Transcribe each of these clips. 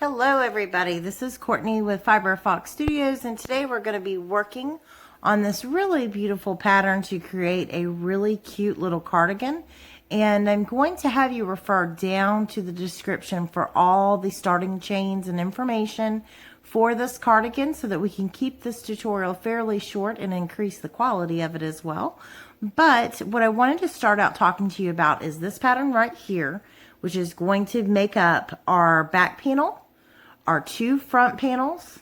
Hello everybody, this is Courtney with Fiber Fox Studios, and today we're going to be working on this really beautiful pattern to create a really cute little cardigan. And I'm going to have you refer down to the description for all the starting chains and information for this cardigan so that we can keep this tutorial fairly short and increase the quality of it as well. But what I wanted to start out talking to you about is this pattern right here, which is going to make up our back panel, our two front panels,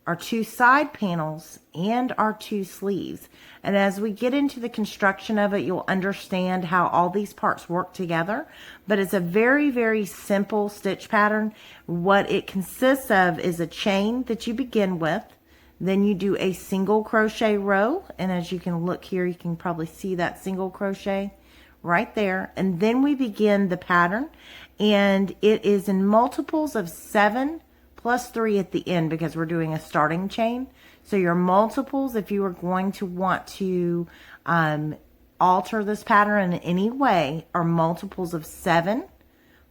our two side panels, and our two sleeves. And as we get into the construction of it, you'll understand how all these parts work together. But it's a very, very simple stitch pattern. What it consists of is a chain that you begin with. Then you do a single crochet row. And as you can look here, you can probably see that single crochet right there. And then we begin the pattern. And it is in multiples of 7 plus 3 at the end because we're doing a starting chain. So your multiples, if you are going to want to alter this pattern in any way, are multiples of 7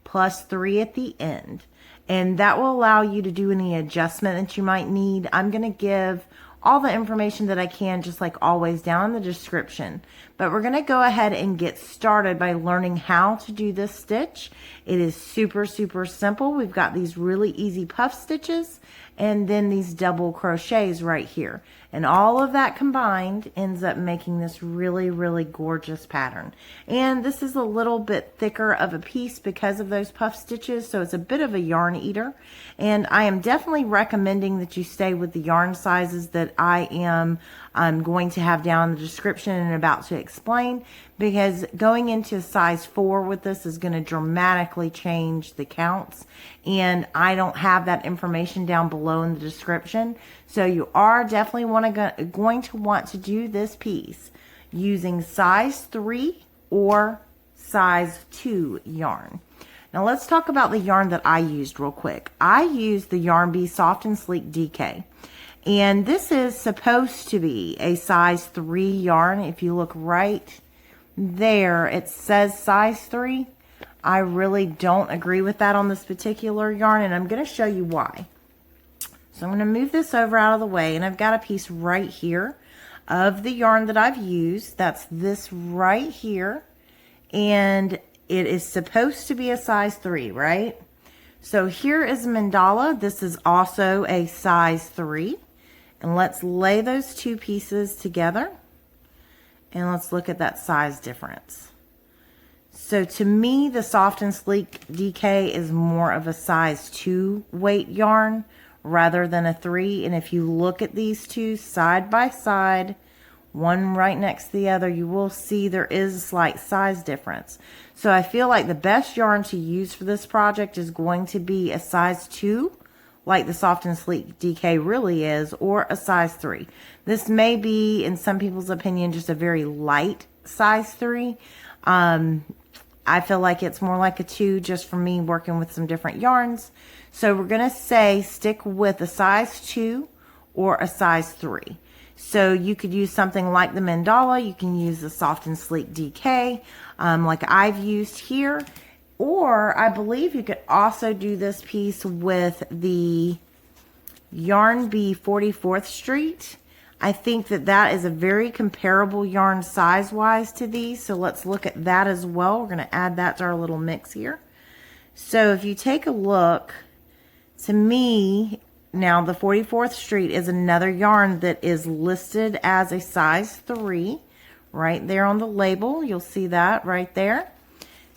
plus 3 at the end. And that will allow you to do any adjustment that you might need. I'm going to give all the information that I can, just like always, down in the description. But we're going to go ahead and get started by learning how to do this stitch. It is super, super simple. We've got these really easy puff stitches and then these double crochets right here. And all of that combined ends up making this really, really gorgeous pattern. And this is a little bit thicker of a piece because of those puff stitches, so it's a bit of a yarn eater. And I am definitely recommending that you stay with the yarn sizes that I am going to have down in the description and about to explain, because going into size 4 with this is going to dramatically change the counts, and I don't have that information down below in the description. So you are definitely going to want to do this piece using size 3 or size 2 yarn. Now let's talk about the yarn that I used real quick. I used the Yarn Bee Soft and Sleek DK. And this is supposed to be a size 3 yarn. If you look right there, it says size 3. I really don't agree with that on this particular yarn, and I'm going to show you why. So I'm going to move this over out of the way, and I've got a piece right here of the yarn that I've used. That's this right here, and it is supposed to be a size 3, right? So here is Mandala. This is also a size 3. And let's lay those two pieces together and let's look at that size difference. So to me, the Soft and Sleek DK is more of a size 2 weight yarn rather than a 3. And if you look at these two side by side, one right next to the other, you will see there is a slight size difference. So I feel like the best yarn to use for this project is going to be a size 2, like the Soft and Sleek DK really is, or a size 3. This may be, in some people's opinion, just a very light size 3. I feel like it's more like a 2 just for me working with some different yarns. So we're going to say stick with a size 2 or a size 3. So you could use something like the Mandala. You can use the Soft and Sleek DK like I've used here. Or I believe you could also do this piece with the Yarn Bee 44th Street. I think that that is a very comparable yarn size-wise to these. So let's look at that as well. We're going to add that to our little mix here. So if you take a look, to me, now the 44th Street is another yarn that is listed as a size 3. Right there on the label. You'll see that right there.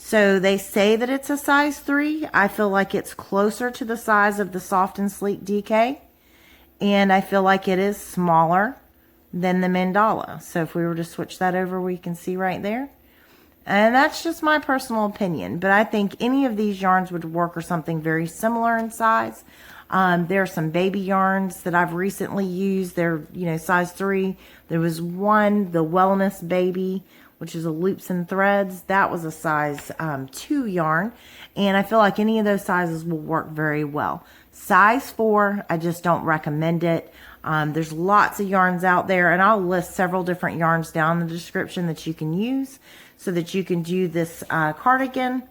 So they say that it's a size 3. I feel like it's closer to the size of the Soft and Sleek DK. And I feel like it is smaller than the Mandala. So if we were to switch that over, we can see right there. And that's just my personal opinion. But I think any of these yarns would work or something very similar in size. There are some baby yarns that I've recently used. They're, size 3. There was one, the Wellness Baby, which is a loops and threads. That was a size 2 yarn. And I feel like any of those sizes will work very well. Size 4, I just don't recommend it. There's lots of yarns out there, and I'll list several different yarns down in the description that you can use so that you can do this cardigan.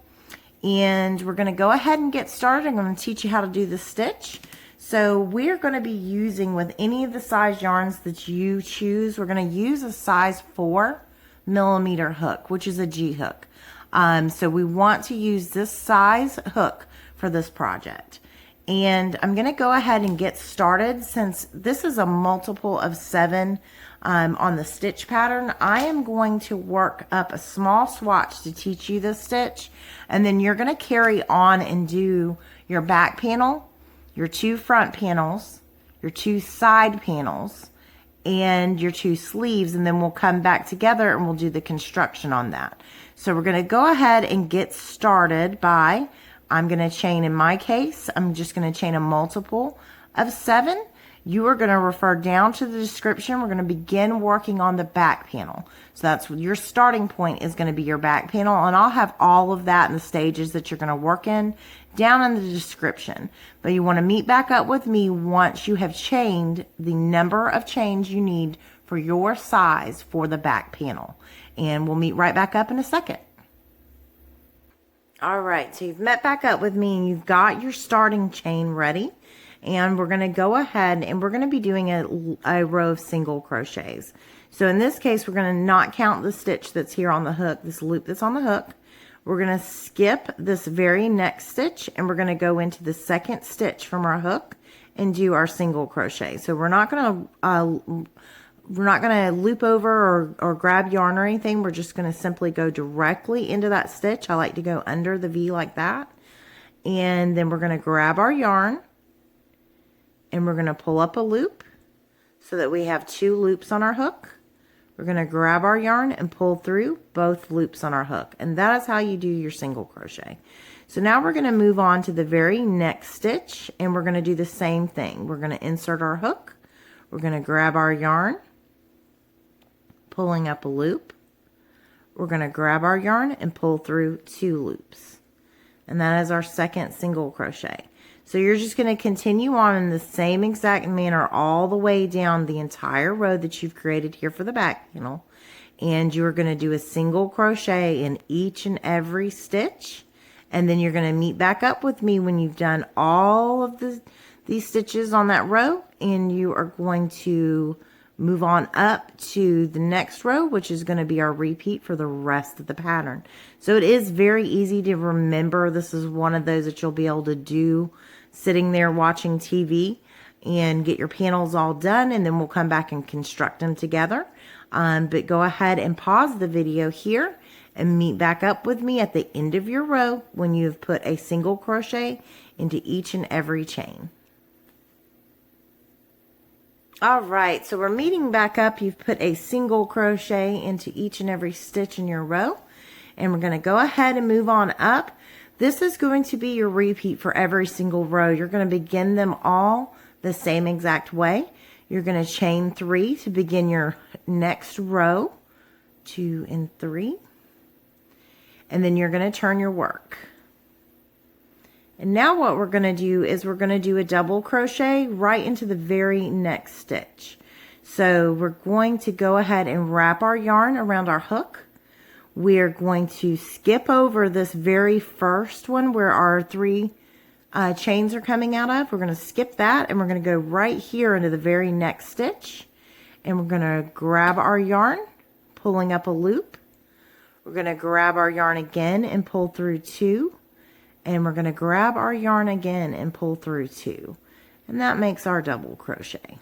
And we're going to go ahead and get started. I'm going to teach you how to do the stitch. So we're going to be using, with any of the size yarns that you choose, we're going to use a size 4mm hook, which is a G hook. So we want to use this size hook for this project. And I'm going to go ahead and get started. Since this is a multiple of 7 on the stitch pattern, I am going to work up a small swatch to teach you this stitch, and then you're going to carry on and do your back panel, your 2 front panels, your 2 side panels, and your 2 sleeves, and then we'll come back together and we'll do the construction on that. So we're going to go ahead and get started by, I'm going to chain, in my case, I'm just going to chain a multiple of 7. You are going to refer down to the description. We're going to begin working on the back panel. So that's your starting point, is going to be your back panel. And I'll have all of that in the stages that you're going to work in down in the description. But you want to meet back up with me once you have chained the number of chains you need for your size for the back panel. And we'll meet right back up in a second. All right, so you've met back up with me and you've got your starting chain ready. And we're going to go ahead and we're going to be doing a row of single crochets. So in this case, we're going to not count the stitch that's here on the hook, this loop that's on the hook. We're going to skip this very next stitch and we're going to go into the second stitch from our hook and do our single crochet. So we're not going to loop over or grab yarn or anything. We're just going to simply go directly into that stitch. I like to go under the V like that. And then we're going to grab our yarn and we're going to pull up a loop so that we have 2 loops on our hook. We're going to grab our yarn and pull through both loops on our hook. And that is how you do your single crochet. So now we're going to move on to the very next stitch and we're going to do the same thing. We're going to insert our hook. We're going to grab our yarn, pulling up a loop. We're going to grab our yarn and pull through 2 loops. And that is our second single crochet. So you're just going to continue on in the same exact manner all the way down the entire row that you've created here for the back panel. And you're going to do a single crochet in each and every stitch. And then you're going to meet back up with me when you've done all of these stitches on that row. And you are going to move on up to the next row, which is going to be our repeat for the rest of the pattern. So it is very easy to remember. This is one of those that you'll be able to do sitting there watching TV and get your panels all done, and then we'll come back and construct them together. But go ahead and pause the video here and meet back up with me at the end of your row when you've put a single crochet into each and every chain. All right, so we're meeting back up. You've put a single crochet into each and every stitch in your row, and we're going to go ahead and move on up. This is going to be your repeat for every single row. You're going to begin them all the same exact way. You're going to chain 3 to begin your next row, 2 and 3, and then you're going to turn your work. And now what we're going to do is we're going to do a double crochet right into the very next stitch. So we're going to go ahead and wrap our yarn around our hook. We're going to skip over this very first one where our 3 chains are coming out of. We're going to skip that and we're going to go right here into the very next stitch. And we're going to grab our yarn, pulling up a loop. We're going to grab our yarn again and pull through 2. And we're going to grab our yarn again and pull through 2. And that makes our double crochet.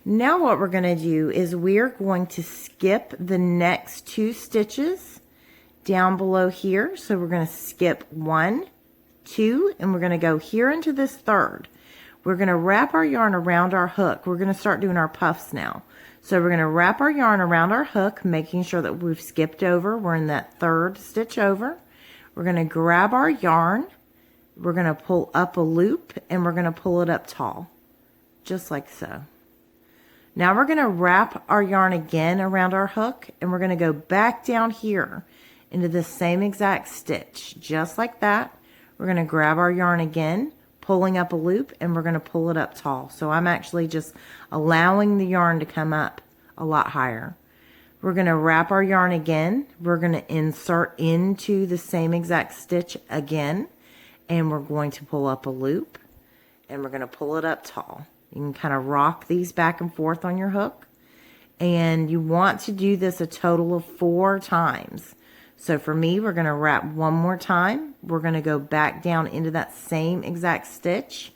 Now what we're going to do is we're going to skip the next 2 stitches down below here. So we're going to skip 1, 2, and we're going to go here into this third. We're going to wrap our yarn around our hook. We're going to start doing our puffs now. So we're going to wrap our yarn around our hook, making sure that we've skipped over. We're in that 3rd stitch over. We're going to grab our yarn. We're going to pull up a loop and we're going to pull it up tall, just like so. Now we're going to wrap our yarn again around our hook and we're going to go back down here into the same exact stitch, just like that. We're going to grab our yarn again, pulling up a loop, and we're going to pull it up tall. So I'm actually just allowing the yarn to come up a lot higher. We're going to wrap our yarn again. We're going to insert into the same exact stitch again, and we're going to pull up a loop, and we're going to pull it up tall. You can kind of rock these back and forth on your hook, and you want to do this a total of 4 times. So for me, we're going to wrap one more time. We're going to go back down into that same exact stitch,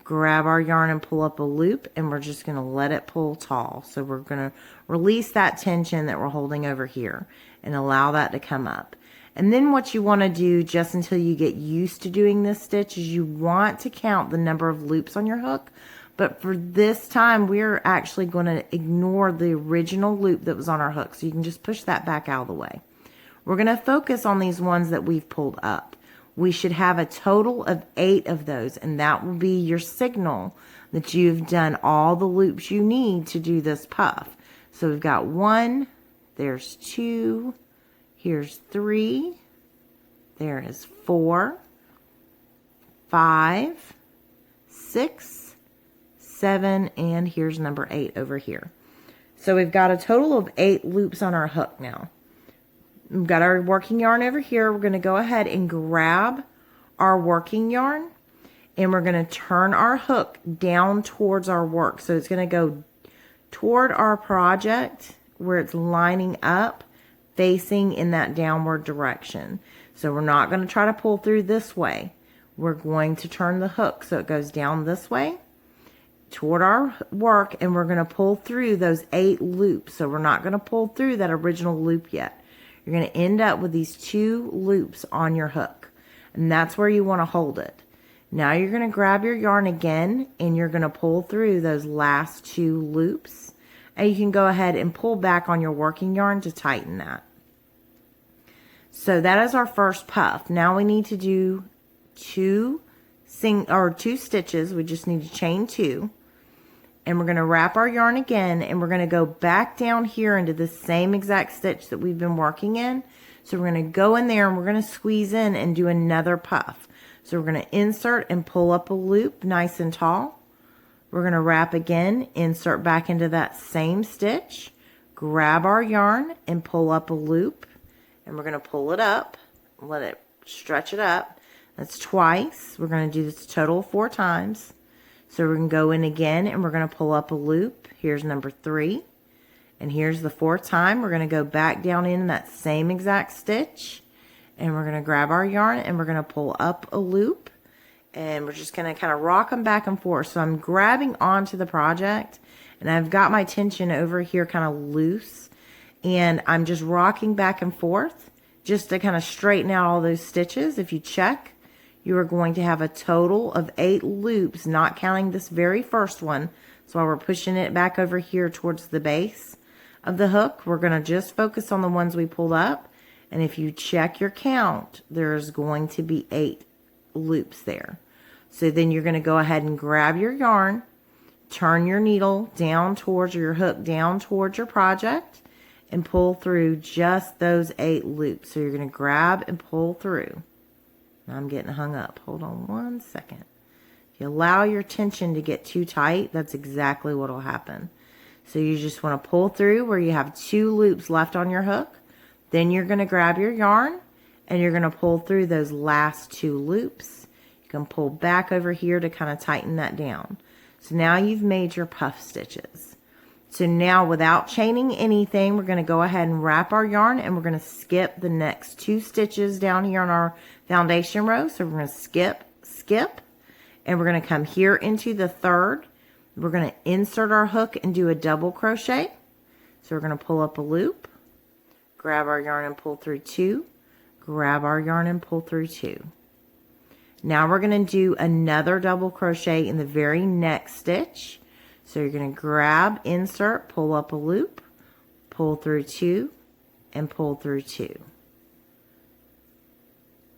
grab our yarn and pull up a loop, and we're just going to let it pull tall. So we're going to release that tension that we're holding over here and allow that to come up. And then what you want to do, just until you get used to doing this stitch, is you want to count the number of loops on your hook. But for this time, we're actually going to ignore the original loop that was on our hook. So you can just push that back out of the way. We're going to focus on these ones that we've pulled up. We should have a total of 8 of those, and that will be your signal that you've done all the loops you need to do this puff. So we've got 1, there's 2, here's 3, there is 4, 5, 6, 7, and here's number 8 over here. So we've got a total of 8 loops on our hook now. We've got our working yarn over here. We're going to go ahead and grab our working yarn, and we're going to turn our hook down towards our work. So it's going to go toward our project where it's lining up, facing in that downward direction. So we're not going to try to pull through this way. We're going to turn the hook so it goes down this way toward our work, and we're going to pull through those 8 loops. So we're not going to pull through that original loop yet. You're going to end up with these 2 loops on your hook, and that's where you want to hold it. Now you're going to grab your yarn again, and you're going to pull through those last 2 loops, and you can go ahead and pull back on your working yarn to tighten that. So that is our first puff. Now we need to do 2 stitches. We just need to chain 2. And we're going to wrap our yarn again, and we're going to go back down here into the same exact stitch that we've been working in. So we're going to go in there, and we're going to squeeze in and do another puff. So we're going to insert and pull up a loop nice and tall. We're going to wrap again, insert back into that same stitch, grab our yarn and pull up a loop, and we're going to pull it up, let it stretch it up. That's twice. We're going to do this a total of 4 times. So we're going to go in again, and we're going to pull up a loop. Here's number 3. And here's the 4th time. We're going to go back down in that same exact stitch. And we're going to grab our yarn, and we're going to pull up a loop. And we're just going to kind of rock them back and forth. So I'm grabbing onto the project, and I've got my tension over here kind of loose. And I'm just rocking back and forth just to kind of straighten out all those stitches. If you check, you are going to have a total of 8 loops, not counting this very first one. So while we're pushing it back over here towards the base of the hook, we're going to just focus on the ones we pulled up. And if you check your count, there's going to be 8 loops there. So then you're going to go ahead and grab your yarn, turn your needle down towards your hook, down towards your project, and pull through just those 8 loops. So you're going to grab and pull through. I'm getting hung up. Hold on one second. If you allow your tension to get too tight, that's exactly what will happen. So you just want to pull through where you have 2 loops left on your hook. Then you're going to grab your yarn, and you're going to pull through those last 2 loops. You can pull back over here to kind of tighten that down. So now you've made your puff stitches. So now, without chaining anything, we're going to go ahead and wrap our yarn, and we're going to skip the next 2 stitches down here on our foundation row. So we're going to skip, and we're going to come here into the 3rd. We're going to insert our hook and do a double crochet. So we're going to pull up a loop, grab our yarn and pull through 2, grab our yarn and pull through 2. Now we're going to do another double crochet in the very next stitch. So you're going to grab, insert, pull up a loop, pull through 2, and pull through 2.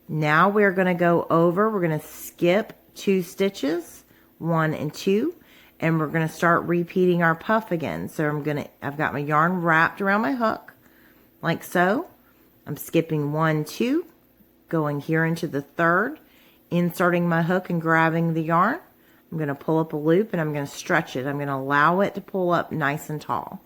Now we're going to go over, we're going to skip 2 stitches, 1 and 2, and we're going to start repeating our puff again. So I've got my yarn wrapped around my hook, like so. I'm skipping 1, 2, going here into the 3rd, inserting my hook and grabbing the yarn. I'm going to pull up a loop, and I'm going to stretch it. I'm going to allow it to pull up nice and tall.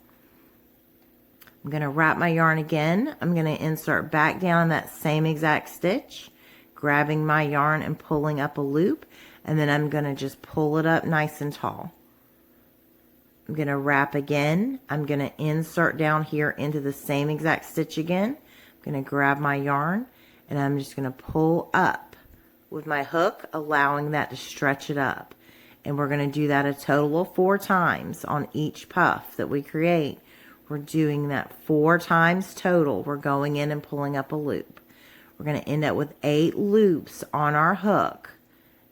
I'm going to wrap my yarn again. I'm going to insert back down that same exact stitch, grabbing my yarn and pulling up a loop, and then I'm going to just pull it up nice and tall. I'm going to wrap again. I'm going to insert down here into the same exact stitch again. I'm going to grab my yarn and I'm just going to pull up with my hook, allowing that to stretch it up. And we're going to do that a total of 4 times on each puff that we create. We're doing that 4 times total. We're going in and pulling up a loop. We're going to end up with 8 loops on our hook.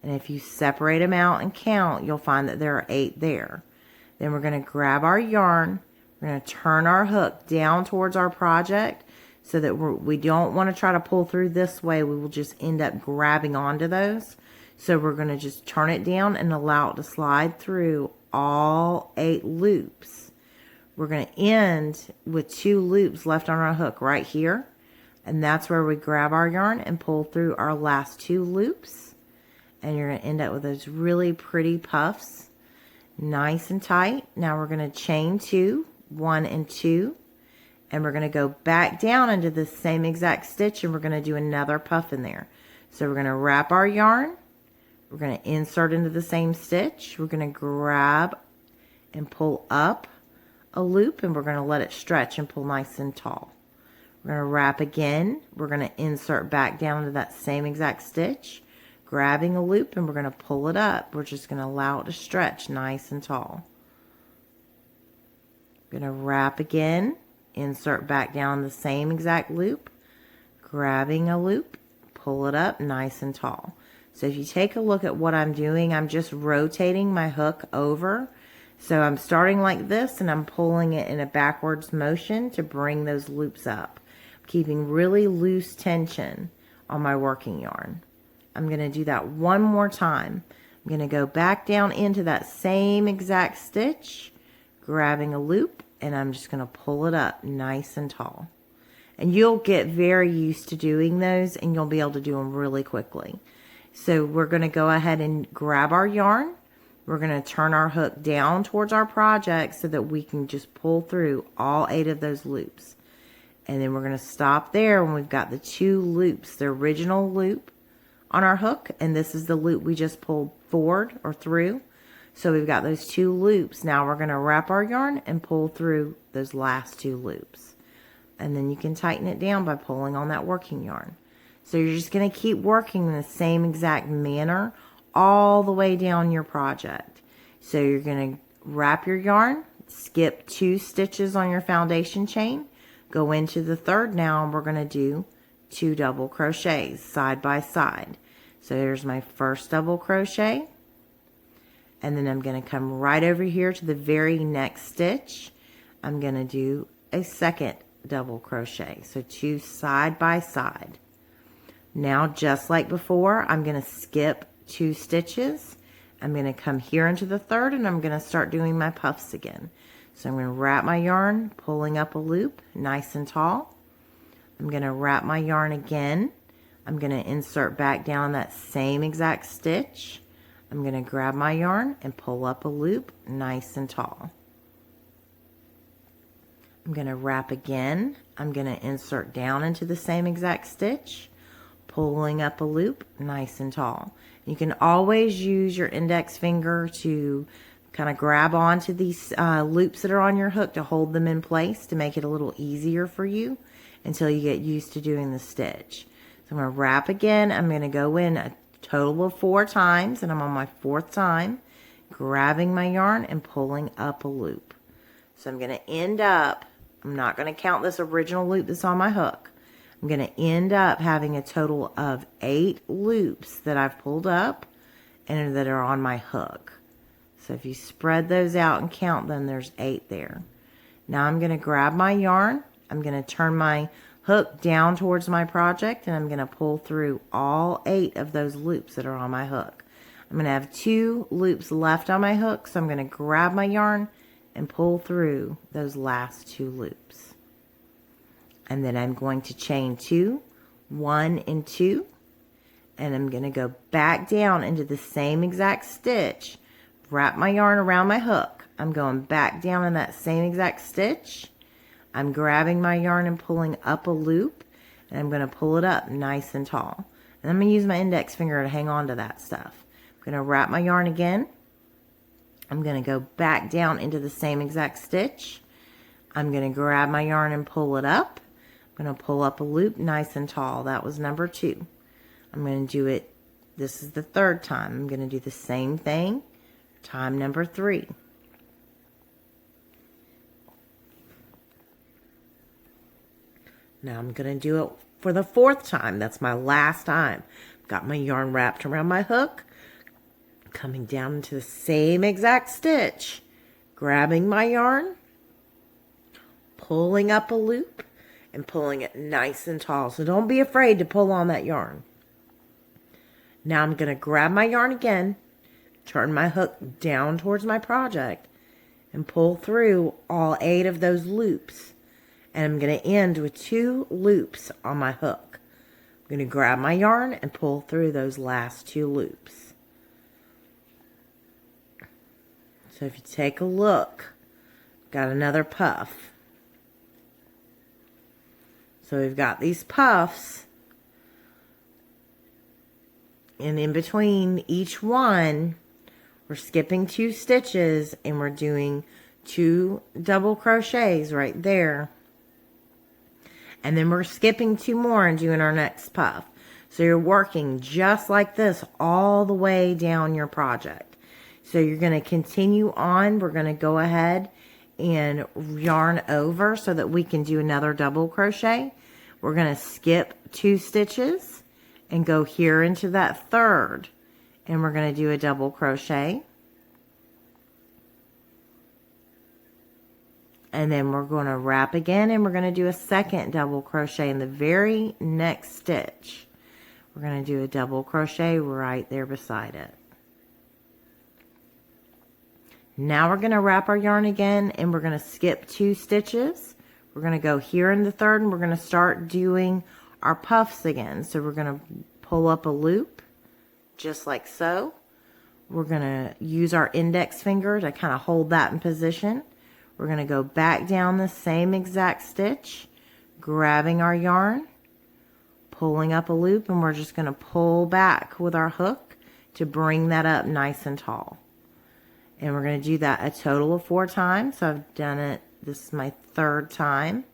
And if you separate them out and count, you'll find that there are 8 there. Then we're going to grab our yarn. We're going to turn our hook down towards our project so that we don't want to try to pull through this way. We will just end up grabbing onto those. So we're going to just turn it down and allow it to slide through all 8 loops. We're going to end with 2 loops left on our hook right here. And that's where we grab our yarn and pull through our last 2 loops. And you're going to end up with those really pretty puffs. Nice and tight. Now we're going to chain 2, 1 and 2. And we're going to go back down into the same exact stitch and we're going to do another puff in there. So we're going to wrap our yarn. We're going to insert into the same stitch. We're going to grab and pull up a loop and we're going to let it stretch and pull nice and tall. We're going to wrap again. We're going to insert back down into that same exact stitch, grabbing a loop, and we're going to pull it up. We're just going to allow it to stretch nice and tall. We're going to wrap again, insert back down the same exact loop, grabbing a loop, pull it up nice and tall. So if you take a look at what I'm doing, I'm just rotating my hook over. So I'm starting like this and I'm pulling it in a backwards motion to bring those loops up, keeping really loose tension on my working yarn. I'm going to do that one more time. I'm going to go back down into that same exact stitch, grabbing a loop, and I'm just going to pull it up nice and tall. And you'll get very used to doing those and you'll be able to do them really quickly. So we're going to go ahead and grab our yarn. We're going to turn our hook down towards our project so that we can just pull through all 8 of those loops. And then we're going to stop there when we've got the 2 loops, the original loop on our hook, and this is the loop we just pulled forward or through. So we've got those 2 loops. Now we're going to wrap our yarn and pull through those last 2 loops. And then you can tighten it down by pulling on that working yarn. So you're just going to keep working in the same exact manner all the way down your project. So you're going to wrap your yarn, skip 2 stitches on your foundation chain, go into the 3rd now, and we're going to do 2 double crochets side by side. So here's my first double crochet, and then I'm going to come right over here to the very next stitch. I'm going to do a 2nd double crochet, so 2 side by side. Now just like before, I'm going to skip 2 stitches. I'm going to come here into the 3rd and I'm going to start doing my puffs again. So I'm going to wrap my yarn, pulling up a loop nice and tall. I'm going to wrap my yarn again. I'm going to insert back down that same exact stitch. I'm going to grab my yarn and pull up a loop nice and tall. I'm going to wrap again. I'm going to insert down into the same exact stitch, pulling up a loop nice and tall. You can always use your index finger to kind of grab onto these loops that are on your hook to hold them in place to make it a little easier for you until you get used to doing the stitch. So I'm going to wrap again. I'm going to go in a total of 4 times and I'm on my 4th time, grabbing my yarn and pulling up a loop. So I'm going to end up, I'm not going to count this original loop that's on my hook. I'm going to end up having a total of 8 loops that I've pulled up and that are on my hook. So if you spread those out and count them, there's 8 there. Now I'm going to grab my yarn. I'm going to turn my hook down towards my project and I'm going to pull through all 8 of those loops that are on my hook. I'm going to have 2 loops left on my hook, so I'm going to grab my yarn and pull through those last 2 loops. And then I'm going to chain 2, 1 and 2, and I'm going to go back down into the same exact stitch, wrap my yarn around my hook. I'm going back down in that same exact stitch. I'm grabbing my yarn and pulling up a loop, and I'm going to pull it up nice and tall. And I'm going to use my index finger to hang on to that stuff. I'm going to wrap my yarn again. I'm going to go back down into the same exact stitch. I'm going to grab my yarn and pull it up. I'm going to pull up a loop nice and tall. That was number 2. I'm going to do it, this is the 3rd time. I'm going to do the same thing, time number 3. Now I'm going to do it for the 4th time. That's my last time. Got my yarn wrapped around my hook, coming down into the same exact stitch, grabbing my yarn, pulling up a loop, and pulling it nice and tall. So don't be afraid to pull on that yarn. Now I'm going to grab my yarn again, turn my hook down towards my project, and pull through all 8 of those loops. And I'm going to end with 2 loops on my hook. I'm going to grab my yarn and pull through those last 2 loops. So if you take a look, got another puff. So we've got these puffs, and in between each one, we're skipping 2 stitches, and we're doing 2 double crochets right there. And then we're skipping 2 more and doing our next puff. So you're working just like this all the way down your project. So you're going to continue on. We're going to go ahead and yarn over so that we can do another double crochet. We're going to skip 2 stitches and go here into that 3rd. And we're going to do a double crochet. And then we're going to wrap again, and we're going to do a 2nd double crochet in the very next stitch. We're going to do a double crochet right there beside it. Now we're going to wrap our yarn again, and we're going to skip 2 stitches. We're going to go here in the 3rd, and we're going to start doing our puffs again. So we're going to pull up a loop, just like so. We're going to use our index finger to kind of hold that in position. We're going to go back down the same exact stitch, grabbing our yarn, pulling up a loop, and we're just going to pull back with our hook to bring that up nice and tall. And we're going to do that a total of 4 times. So I've done it, this is my 3rd time.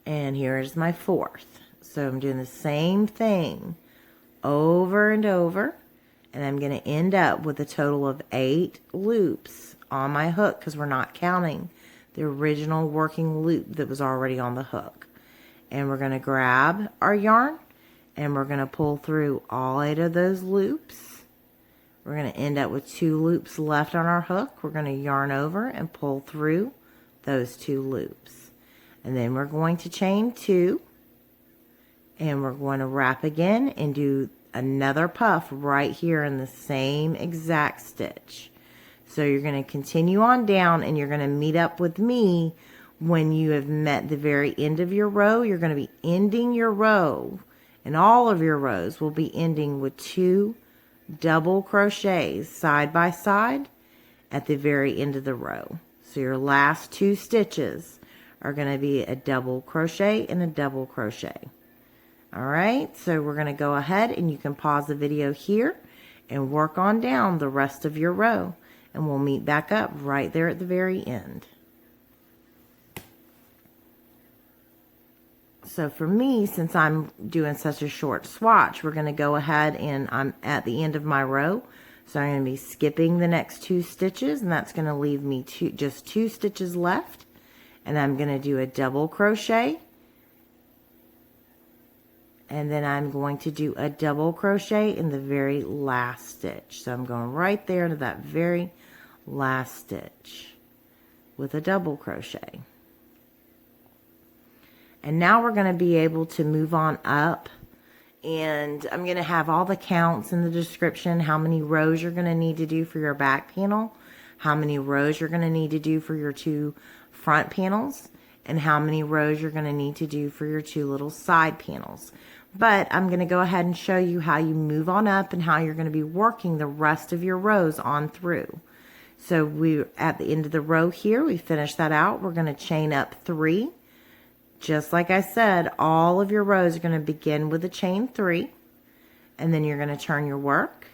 And here is my 4th. So I'm doing the same thing over and over. And I'm going to end up with a total of 8 loops on my hook, because we're not counting the original working loop that was already on the hook. And we're going to grab our yarn, and we're going to pull through all 8 of those loops. We're going to end up with 2 loops left on our hook. We're going to yarn over and pull through those 2 loops. And then we're going to chain 2, and we're going to wrap again and do another puff right here in the same exact stitch. So you're going to continue on down, and you're going to meet up with me when you have met the very end of your row. You're going to be ending your row, and all of your rows will be ending with 2 double crochets side by side at the very end of the row. So your last 2 stitches are going to be a double crochet and a double crochet. Alright, so we're going to go ahead, and you can pause the video here and work on down the rest of your row. And we'll meet back up right there at the very end. So for me, since I'm doing such a short swatch, we're going to go ahead, and I'm at the end of my row. So I'm going to be skipping the next 2 stitches, and that's going to leave me just 2 stitches left. And I'm going to do a double crochet. And then I'm going to do a double crochet in the very last stitch. So I'm going right there to that very last stitch with a double crochet. And now we're going to be able to move on up, and I'm going to have all the counts in the description, how many rows you're going to need to do for your back panel, how many rows you're going to need to do for your 2 front panels, and how many rows you're going to need to do for your 2 little side panels. But I'm going to go ahead and show you how you move on up and how you're going to be working the rest of your rows on through. So we at the end of the row here, we finish that out. We're going to chain up 3. Just like I said, all of your rows are going to begin with a chain 3, and then you're going to turn your work.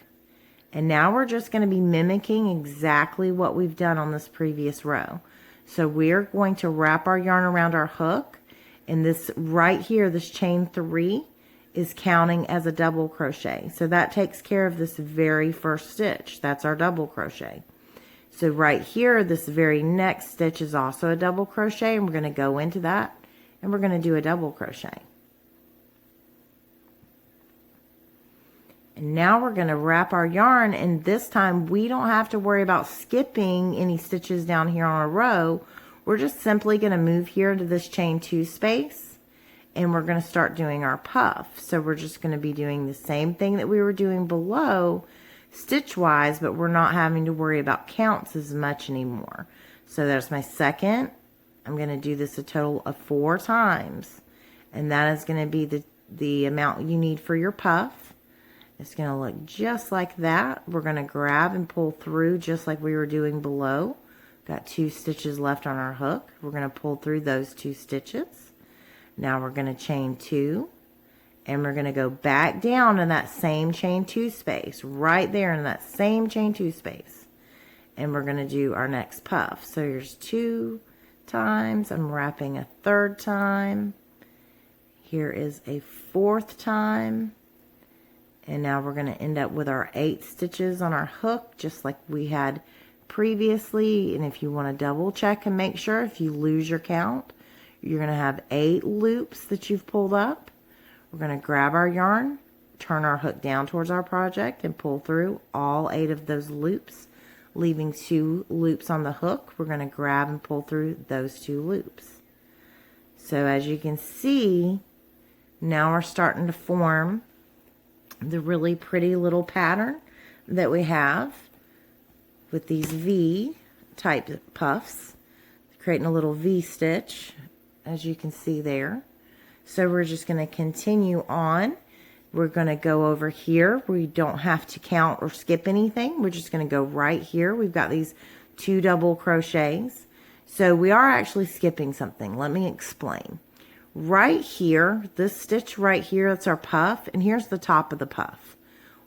And now we're just going to be mimicking exactly what we've done on this previous row. So we're going to wrap our yarn around our hook, and this right here, this chain 3 is counting as a double crochet. So that takes care of this very first stitch. That's our double crochet. So right here, this very next stitch is also a double crochet, and we're going to go into that and we're going to do a double crochet. And now we're going to wrap our yarn, and this time we don't have to worry about skipping any stitches down here on a row. We're just simply going to move here into this chain 2 space, and we're going to start doing our puff. So we're just going to be doing the same thing that we were doing below stitch wise, but we're not having to worry about counts as much anymore. So there's my second. I'm going to do this a total of 4 times, and that is going to be the amount you need for your puff. It's going to look just like that. We're going to grab and pull through just like we were doing below. Got 2 stitches left on our hook. We're going to pull through those 2 stitches. Now we're going to chain 2, and we're going to go back down in that same chain 2 space, right there in that same chain 2 space. And we're going to do our next puff. So here's 2 times. I'm wrapping a 3rd time. Here is a 4th time. And now we're going to end up with our 8 stitches on our hook, just like we had previously. And if you want to double check and make sure, if you lose your count, you're going to have 8 loops that you've pulled up. We're going to grab our yarn, turn our hook down towards our project, and pull through all 8 of those loops, leaving 2 loops on the hook. We're going to grab and pull through those 2 loops. So as you can see, now we're starting to form the really pretty little pattern that we have with these V type puffs, creating a little V stitch, as you can see there. So we're just going to continue on. We're going to go over here. We don't have to count or skip anything. We're just going to go right here. We've got these 2 double crochets. So we are actually skipping something. Let me explain. Right here, this stitch right here, that's our puff, and here's the top of the puff.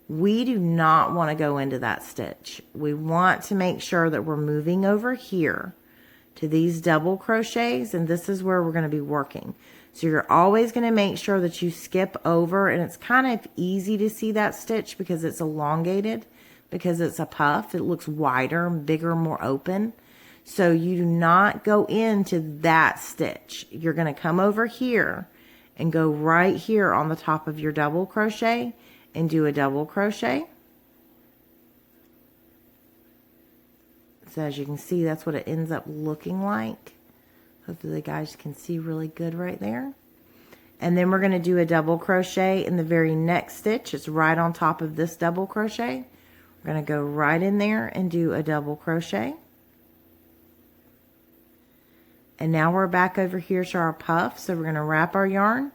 We do not want to go into that stitch. We want to make sure that we're moving over here to these double crochets, and this is where we're going to be working. So you're always going to make sure that you skip over, and it's kind of easy to see that stitch because it's elongated, because it's a puff. It looks wider, bigger, more open. So you do not go into that stitch. You're going to come over here and go right here on the top of your double crochet and do a double crochet. So as you can see, that's what it ends up looking like. Hopefully the guys can see really good right there. And then we're going to do a double crochet in the very next stitch. It's right on top of this double crochet. We're going to go right in there and do a double crochet. And now we're back over here to our puff. So we're going to wrap our yarn,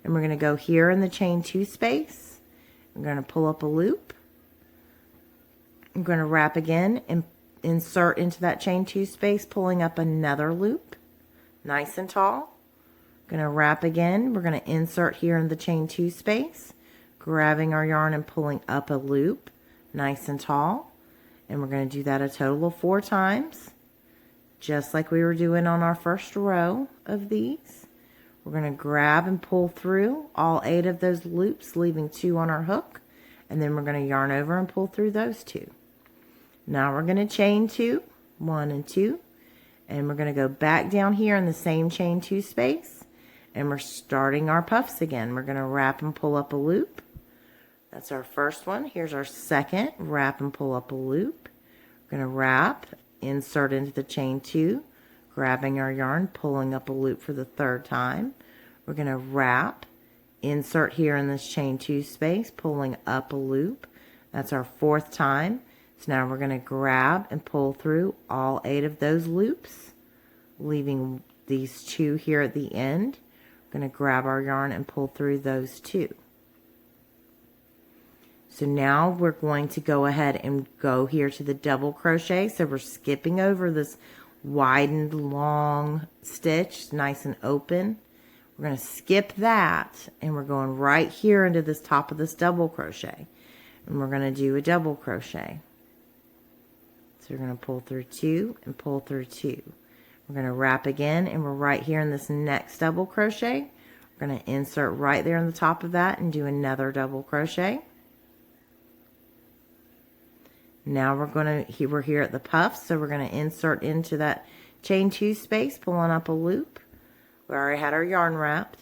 and we're going to go here in the chain 2 space. We're going to pull up a loop. I'm going to wrap again and insert into that chain 2 space, pulling up another loop, nice and tall. Going to wrap again. We're going to insert here in the chain 2 space, grabbing our yarn and pulling up a loop, nice and tall. And we're going to do that a total of 4 times. Just like we were doing on our first row of these. We're going to grab and pull through all 8 of those loops, leaving 2 on our hook, and then we're going to yarn over and pull through those 2. Now we're going to chain 2, 1 and 2, and we're going to go back down here in the same chain 2 space, and we're starting our puffs again. We're going to wrap and pull up a loop. That's our first one. Here's our second, wrap and pull up a loop. We're going to wrap, insert into the chain 2, grabbing our yarn, pulling up a loop for the 3rd time. We're going to wrap, insert here in this chain 2 space, pulling up a loop. That's our 4th time. So now we're going to grab and pull through all 8 of those loops, leaving these 2 here at the end. We're going to grab our yarn and pull through those 2. So now we're going to go ahead and go here to the double crochet. So we're skipping over this widened long stitch, nice and open. We're going to skip that, and we're going right here into this top of this double crochet. And we're going to do a double crochet. So we're going to pull through 2 and pull through 2. We're going to wrap again, and we're right here in this next double crochet. We're going to insert right there on the top of that and do another double crochet. Now we're here at the puff, so we're going to insert into that chain 2 space, pulling up a loop. We already had our yarn wrapped.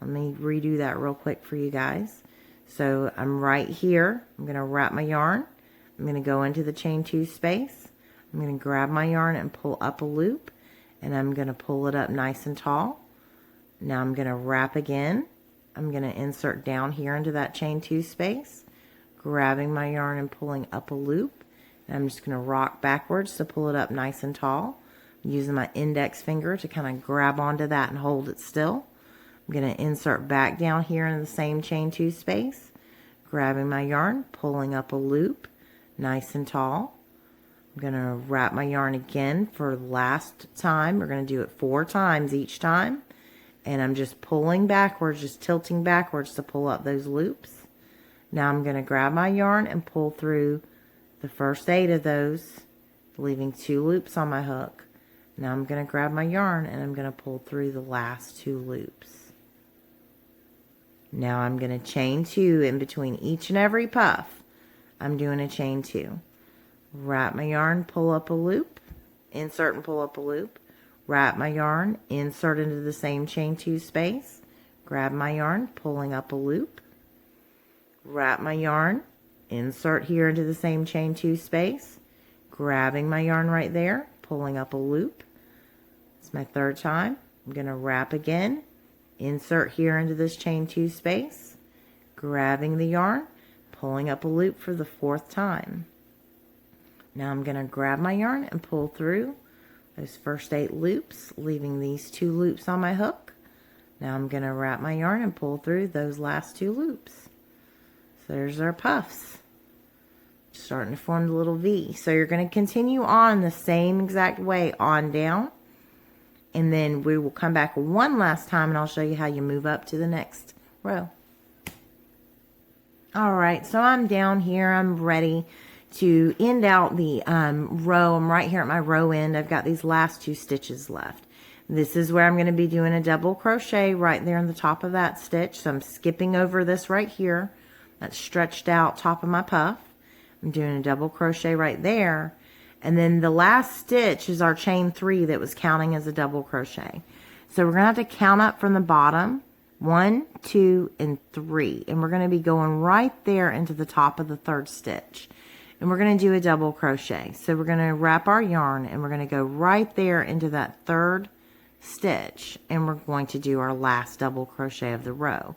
Let me redo that real quick for you guys. So I'm right here. I'm going to wrap my yarn. I'm going to go into the chain 2 space. I'm going to grab my yarn and pull up a loop, and I'm going to pull it up nice and tall. Now I'm going to wrap again. I'm going to insert down here into that chain 2 space, grabbing my yarn and pulling up a loop. And I'm just going to rock backwards to pull it up nice and tall. I'm using my index finger to kind of grab onto that and hold it still. I'm going to insert back down here in the same chain 2 space, grabbing my yarn, pulling up a loop, nice and tall. I'm going to wrap my yarn again for the last time. We're going to do it 4 times each time. And I'm just pulling backwards, just tilting backwards to pull up those loops. Now I'm going to grab my yarn and pull through the first 8 of those, leaving 2 loops on my hook. Now I'm going to grab my yarn and I'm going to pull through the last 2 loops. Now I'm going to chain 2 in between each and every puff. I'm doing a chain 2. Wrap my yarn, pull up a loop, insert and pull up a loop. Wrap my yarn, insert into the same chain 2 space, grab my yarn, pulling up a loop. Wrap my yarn, insert here into the same chain 2 space, grabbing my yarn right there, pulling up a loop. It's my 3rd time. I'm going to wrap again, insert here into this chain 2 space, grabbing the yarn, pulling up a loop for the 4th time. Now I'm going to grab my yarn and pull through those first 8 loops, leaving these 2 loops on my hook. Now I'm going to wrap my yarn and pull through those last 2 loops. So there's our puffs. Starting to form the little V. So you're going to continue on the same exact way on down. And then we will come back one last time and I'll show you how you move up to the next row. Alright, so I'm down here. I'm ready to end out the row. I'm right here at my row end. I've got these last 2 stitches left. This is where I'm going to be doing a double crochet right there in the top of that stitch. So I'm skipping over this right here. That's stretched out top of my puff. I'm doing a double crochet right there. And then the last stitch is our chain 3 that was counting as a double crochet. So we're going to have to count up from the bottom. 1, 2, and 3. And we're going to be going right there into the top of the 3rd stitch. And we're going to do a double crochet. So we're going to wrap our yarn and we're going to go right there into that 3rd stitch. And we're going to do our last double crochet of the row.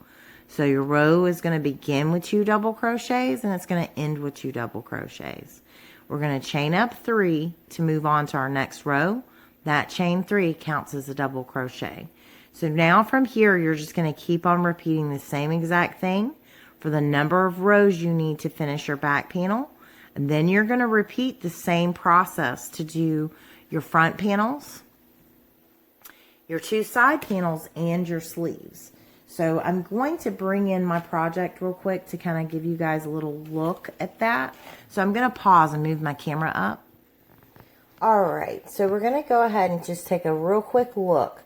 So your row is going to begin with 2 double crochets and it's going to end with 2 double crochets. We're going to chain up 3 to move on to our next row. That chain 3 counts as a double crochet. So now from here, you're just going to keep on repeating the same exact thing for the number of rows you need to finish your back panel. And then you're going to repeat the same process to do your front panels, your 2 side panels, and your sleeves. So I'm going to bring in my project real quick to kind of give you guys a little look at that. So I'm going to pause and move my camera up. Alright, so we're going to go ahead and just take a real quick look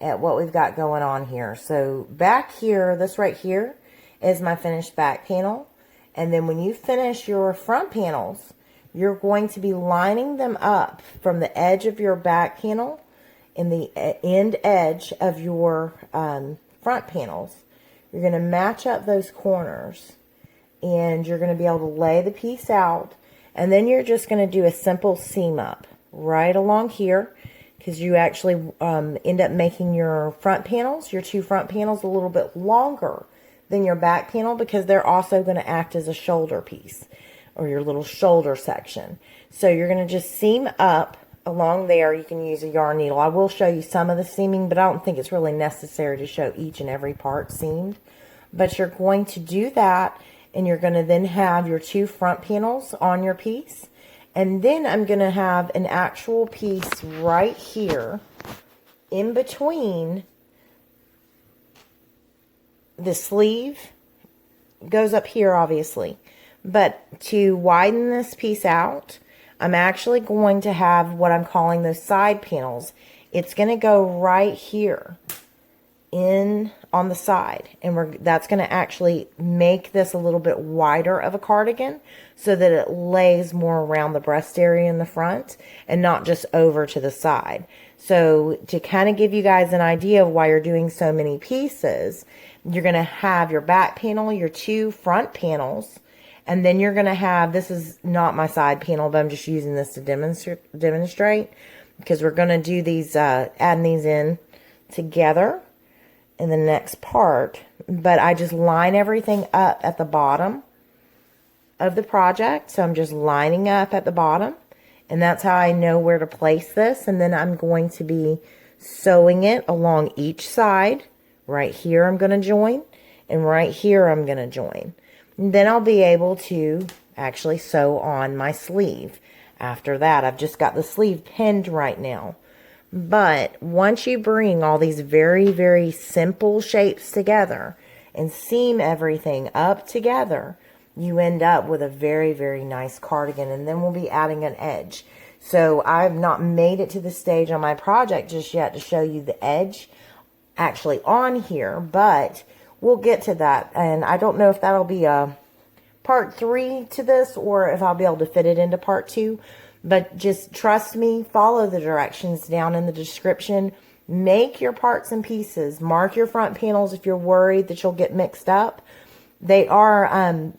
at what we've got going on here. So back here, this right here is my finished back panel. And then when you finish your front panels, you're going to be lining them up from the edge of your back panel and the end edge of your front panels. You're going to match up those corners and you're going to be able to lay the piece out, and then you're just going to do a simple seam up right along here, because you actually end up making your front panels, your 2 front panels, a little bit longer than your back panel, because they're also going to act as a shoulder piece or your little shoulder section. So you're going to just seam up along there. You can use a yarn needle. I will show you some of the seaming, but I don't think it's really necessary to show each and every part seamed. But you're going to do that, and you're going to then have your 2 front panels on your piece. And then I'm going to have an actual piece right here in between the sleeve. Goes up here obviously, but to widen this piece out, I'm actually going to have what I'm calling those side panels. It's going to go right here in on the side, and that's going to actually make this a little bit wider of a cardigan so that it lays more around the breast area in the front and not just over to the side. So to kind of give you guys an idea of why you're doing so many pieces, you're going to have your back panel, your 2 front panels, and then you're going to have, this is not my side panel, but I'm just using this to demonstrate because we're going to do these, adding these in together in the next part. But I just line everything up at the bottom of the project. So I'm just lining up at the bottom, and that's how I know where to place this. And then I'm going to be sewing it along each side. Right here I'm going to join, and right here I'm going to join. And then I'll be able to actually sew on my sleeve. After that, I've just got the sleeve pinned right now. But once you bring all these very, very simple shapes together and seam everything up together, you end up with a very, very nice cardigan. And then we'll be adding an edge. So I've not made it to the stage on my project just yet to show you the edge actually on here, but we'll get to that. And I don't know if that'll be a part 3 to this or if I'll be able to fit it into part 2. But just trust me, follow the directions down in the description. Make your parts and pieces. Mark your front panels if you're worried that you'll get mixed up. They are,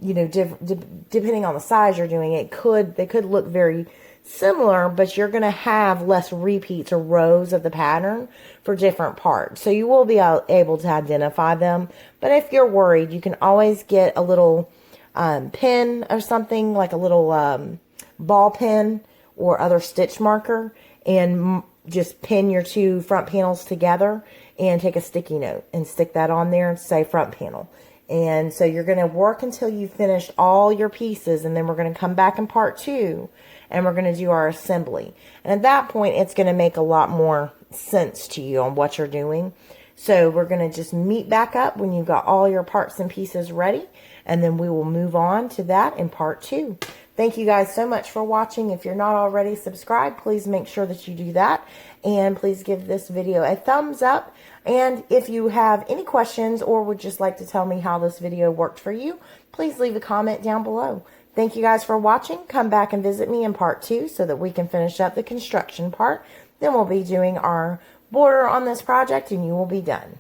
you know, depending on the size you're doing, they could look very similar, but you're going to have less repeats or rows of the pattern for different parts. So you will be able to identify them. But if you're worried, you can always get a little pin or something, like a little ball pin or other stitch marker, and just pin your 2 front panels together and take a sticky note and stick that on there and say front panel. And so you're going to work until you finish all your pieces, and then we're going to come back in part 2 and we're going to do our assembly. And at that point, it's going to make a lot more sense to you on what you're doing. So we're going to just meet back up when you've got all your parts and pieces ready, and then we will move on to that in part 2. Thank you guys so much for watching. If you're not already subscribed, please make sure that you do that. And please give this video a thumbs up. And if you have any questions or would just like to tell me how this video worked for you, please leave a comment down below. Thank you guys for watching. Come back and visit me in part 2 so that we can finish up the construction part. Then we'll be doing our border on this project and you will be done.